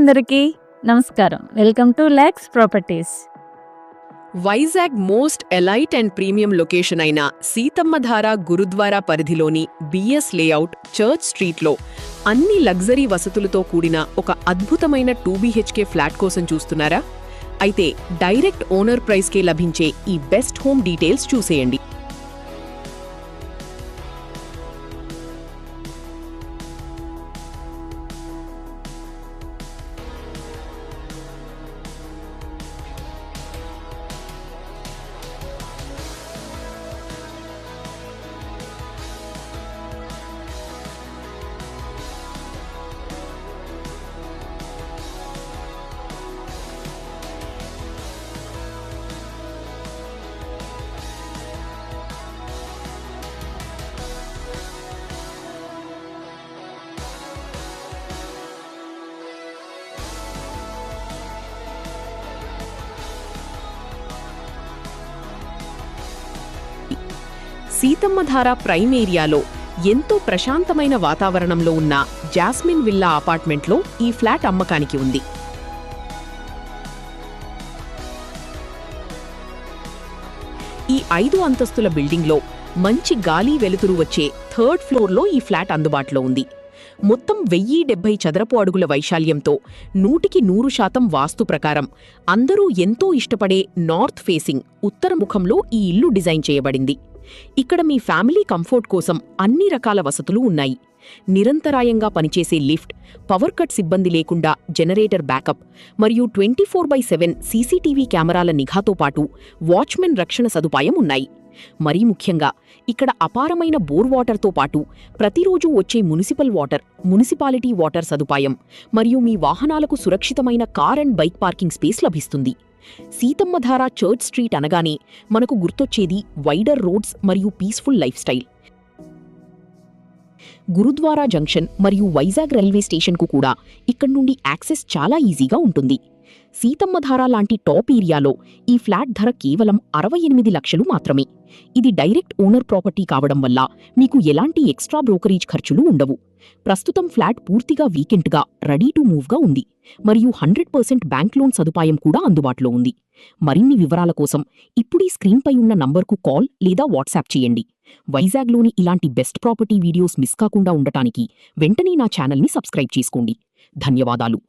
అందరికీ నమస్కారం. Welcome to Lex properties. Vizag most elite and premium location అయిన సీతమ్మధార గురుద్వారా పరిధిలోని బిఎస్ లేఅవుట్ చర్చ్ స్ట్రీట్లో అన్ని లగ్జరీ వసతులతో కూడిన ఒక అద్భుతమైన 2BHK ఫ్లాట్ కోసం చూస్తున్నారా? అయితే డైరెక్ట్ ఓనర్ ప్రైస్కే లభించే ఈ బెస్ట్ హోమ్ డీటెయిల్స్ చూసేయండి. సీతమ్మధార ప్రైమ్ ఏరియాలో ఎంతో ప్రశాంతమైన వాతావరణంలో ఉన్న జాస్మిన్ విల్లా అపార్ట్మెంట్లో ఈ ఫ్లాట్ అమ్మకానికి ఉంది. ఈ 5 అంతస్తుల బిల్డింగ్లో మంచి గాలి వెలుతురు వచ్చే 3rd ఫ్లోర్లో ఈ ఫ్లాట్ అందుబాటులో ఉంది. మొత్తం 1070 చదరపు అడుగుల వైశాల్యంతో 100% వాస్తు ప్రకారం అందరూ ఎంతో ఇష్టపడే నార్త్ ఫేసింగ్ ఉత్తర ముఖంలో ఈ ఇల్లు డిజైన్ చేయబడింది. ఇక్కడ మీ ఫ్యామిలీ కంఫర్ట్ కోసం అన్ని రకాల వసతులు ఉన్నాయి. నిరంతరాయంగా పనిచేసే లిఫ్ట్, పవర్ కట్స్ ఇబ్బంది లేకుండా జనరేటర్ బ్యాకప్ మరియు 24/7 సీసీటీవీ కెమెరాల నిఘాతో పాటు వాచ్మెన్ రక్షణ సదుపాయం ఉన్నాయి. మరీ ముఖ్యంగా ఇక్కడ అపారమైన బోర్ వాటర్తో పాటు ప్రతిరోజు వచ్చే మునిసిపాలిటీ వాటర్ సదుపాయం మరియు మీ వాహనాలకు సురక్షితమైన car and bike parking space లభిస్తుంది. సీతమ్మధార చర్చ్ స్ట్రీట్ అనగానే మనకు గుర్తొచ్చేది వైడర్ రోడ్స్ మరియు peaceful lifestyle. Gurudwara junction మరియు వైజాగ్ రైల్వే స్టేషన్కు కూడా ఇక్కడి నుండి యాక్సెస్ చాలా ఈజీగా ఉంటుంది. సీతమ్మధార లాంటి టాప్ ఏరియాలో ఈ ఫ్లాట్ ధర కేవలం 68 లక్షలు మాత్రమే. ఇది డైరెక్ట్ ఓనర్ ప్రాపర్టీ కావడం వల్ల మీకు ఎలాంటి ఎక్స్ట్రా బ్రోకరేజ్ ఖర్చులు ఉండవు. ప్రస్తుతం ఫ్లాట్ పూర్తిగా వీకెంట్గా రెడీ టు మూవ్గా ఉంది మరియు 100% బ్యాంక్ లోన్ సదుపాయం కూడా అందుబాటులో ఉంది. మరిన్ని వివరాల కోసం ఇప్పుడీ స్క్రీన్పై ఉన్న నంబర్కు కాల్ లేదా వాట్సాప్ చేయండి. వైజాగ్లోని ఇలాంటి బెస్ట్ ప్రాపర్టీ వీడియోస్ మిస్ కాకుండా ఉండటానికి వెంటనే నా ఛానల్ని సబ్స్క్రైబ్ చేసుకోండి. ధన్యవాదాలు.